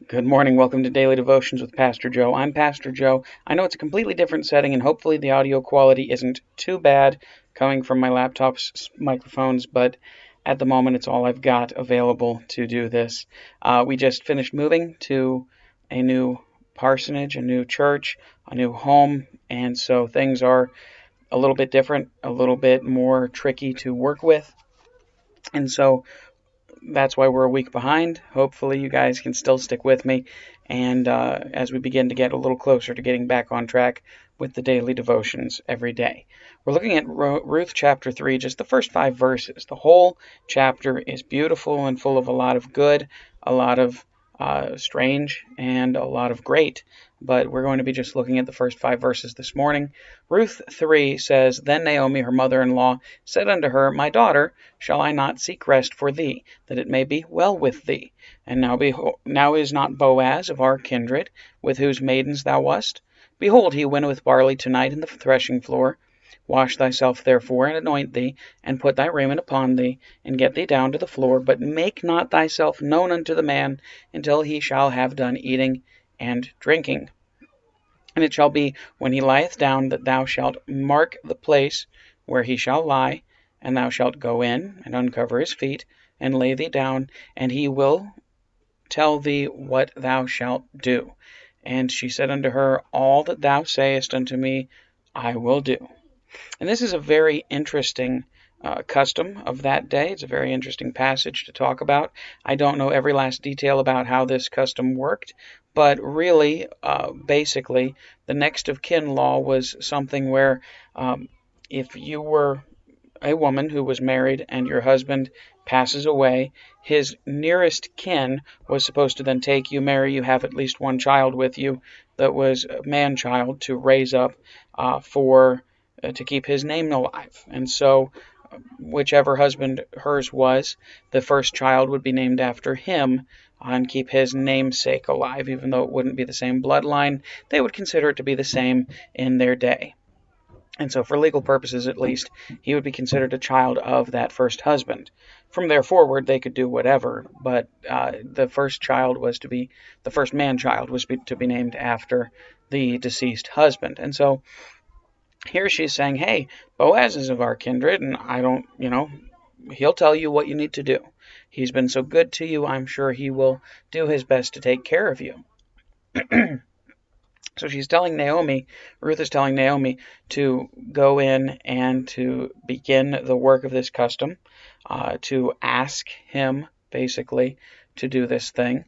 Good morning. Welcome to Daily Devotions with Pastor Joe. I'm Pastor Joe. I know it's a completely different setting, and hopefully the audio quality isn't too bad coming from my laptop's microphones, but at the moment it's all I've got available to do this. We just finished moving to a new parsonage, a new church, a new home, and so things are a little bit different, a little bit more tricky to work with. And so that's why we're a week behind. Hopefully, you guys can still stick with me, and as we begin to get a little closer to getting back on track with the daily devotions every day. We're looking at Ruth chapter 3, just the first 5 verses. The whole chapter is beautiful and full of a lot of good, a lot of strange, and a lot of great. But we're going to be just looking at the first 5 verses this morning. Ruth 3 says, Then Naomi, her mother-in-law, said unto her, My daughter, shall I not seek rest for thee, that it may be well with thee? And now is not Boaz of our kindred, with whose maidens thou wast? Behold, he winnoweth barley tonight in the threshingfloor. Wash thyself therefore, and anoint thee, and put thy raiment upon thee, and get thee down to the floor, but make not thyself known unto the man until he shall have done eating and drinking. And it shall be, when he lieth down, that thou shalt mark the place where he shall lie, and thou shalt go in, and uncover his feet, and lay thee down, and he will tell thee what thou shalt do. And she said unto her, All that thou sayest unto me, I will do. And this is a very interesting custom of that day. It's a very interesting passage to talk about. I don't know every last detail about how this custom worked, but really, basically, the next of kin law was something where if you were a woman who was married and your husband passes away, his nearest kin was supposed to then take you, marry you, have at least one child with you that was a man-child to raise up to keep his name alive. And so whichever husband hers was, the first child would be named after him and keep his namesake alive. Even though it wouldn't be the same bloodline, they would consider it to be the same in their day. And so for legal purposes, at least, he would be considered a child of that first husband. From there forward, they could do whatever, but the first man-child was to be named after the deceased husband. And so here she's saying, hey, Boaz is of our kindred, and he'll tell you what you need to do. He's been so good to you, I'm sure he will do his best to take care of you. So she's telling Naomi, Ruth is telling Naomi to go in and to begin the work of this custom, to ask him, basically, to do this thing.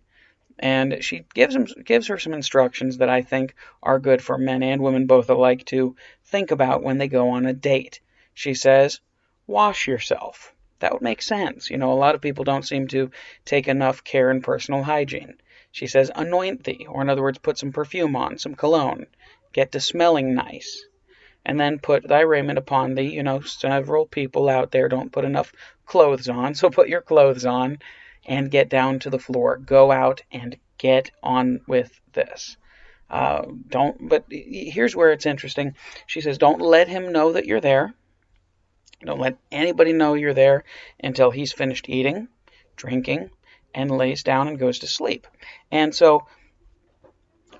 And she gives her some instructions that I think are good for men and women both alike to think about when they go on a date. She says, wash yourself. That would make sense. A lot of people don't seem to take enough care in personal hygiene. She says, anoint thee, or in other words, put some perfume on, some cologne. Get to smelling nice. And then put thy raiment upon thee. Several people out there don't put enough clothes on, so put your clothes on and get down to the floor. Go out and get on with this. But here's where it's interesting. She says, don't let him know that you're there. Don't let anybody know you're there until he's finished eating, drinking, and lays down and goes to sleep. And so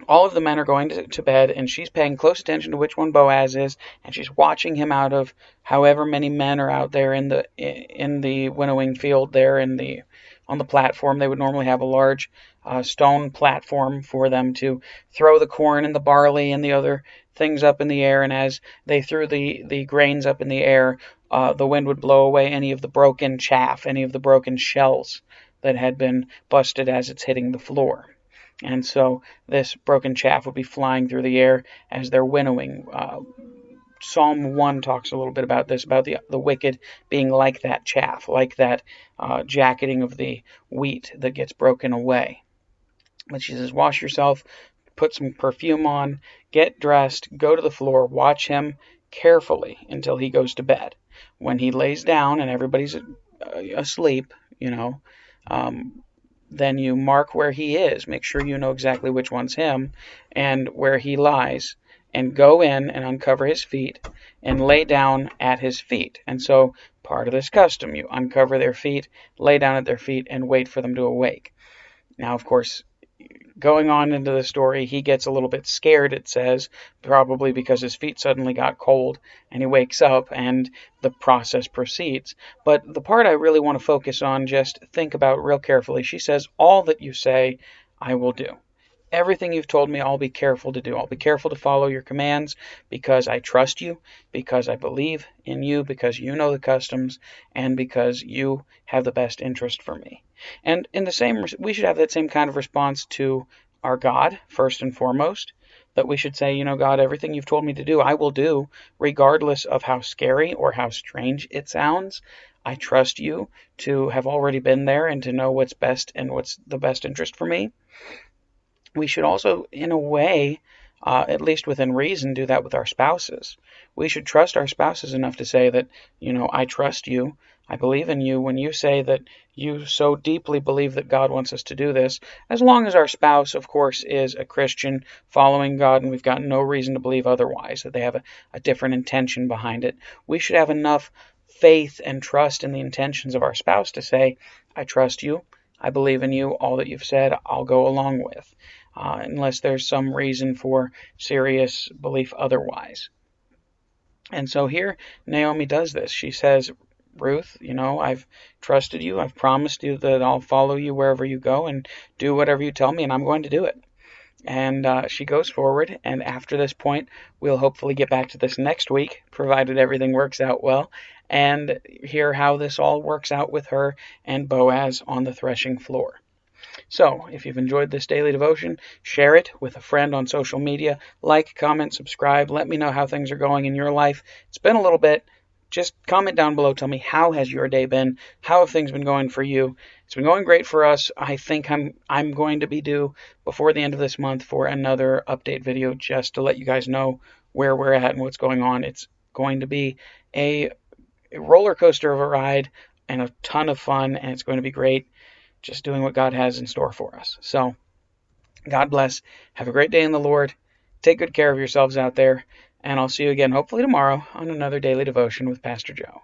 all of the men are going to bed, and she's paying close attention to which one Boaz is, and she's watching him out of however many men are out there in the winnowing field there on the platform. They would normally have a large stone platform for them to throw the corn and the barley and the other things up in the air, and as they threw the grains up in the air, the wind would blow away any of the broken chaff, any of the broken shells that had been busted as it's hitting the floor. And so this broken chaff would be flying through the air as they're winnowing. Psalm 1 talks a little bit about this, about the wicked being like that chaff, like that jacketing of the wheat that gets broken away. But she says, wash yourself, put some perfume on, get dressed, go to the floor, watch him carefully until he goes to bed. When he lays down and everybody's asleep, then you mark where he is. Make sure you know exactly which one's him and where he lies, and go in and uncover his feet and lay down at his feet. And so part of this custom, you uncover their feet, lay down at their feet, and wait for them to awake. Now, of course, going on into the story, he gets a little bit scared, it says, probably because his feet suddenly got cold, and he wakes up and the process proceeds. But the part I really want to focus on, just think about real carefully. She says, all that you say, I will do. Everything you've told me, I'll be careful to do. I'll be careful to follow your commands because I trust you, because I believe in you, because you know the customs, and because you have the best interest for me. And we should have that same kind of response to our God, first and foremost, that we should say, God, everything you've told me to do, I will do, regardless of how scary or how strange it sounds. I trust you to have already been there and to know what's best and what's the best interest for me. We should also, in a way, at least within reason, do that with our spouses. We should trust our spouses enough to say that, I trust you, I believe in you, when you say that you so deeply believe that God wants us to do this, as long as our spouse, of course, is a Christian following God and we've got no reason to believe otherwise, that they have a different intention behind it. We should have enough faith and trust in the intentions of our spouse to say, I trust you, I believe in you, all that you've said, I'll go along with. Unless there's some reason for serious belief otherwise. And so here, Naomi does this. She says, Ruth, I've trusted you. I've promised you that I'll follow you wherever you go and do whatever you tell me, and I'm going to do it. And she goes forward, and after this point, we'll hopefully get back to this next week, provided everything works out well, and hear how this all works out with her and Boaz on the threshing floor. So, if you've enjoyed this daily devotion, share it with a friend on social media. Like, comment, subscribe. Let me know how things are going in your life. It's been a little bit. Just comment down below. Tell me, how has your day been? How have things been going for you? It's been going great for us. I think I'm going to be due before the end of this month for another update video just to let you guys know where we're at and what's going on. It's going to be a roller coaster of a ride and a ton of fun, and it's going to be great. Just doing what God has in store for us. So, God bless. Have a great day in the Lord. Take good care of yourselves out there. And I'll see you again hopefully tomorrow on another daily devotion with Pastor Joe.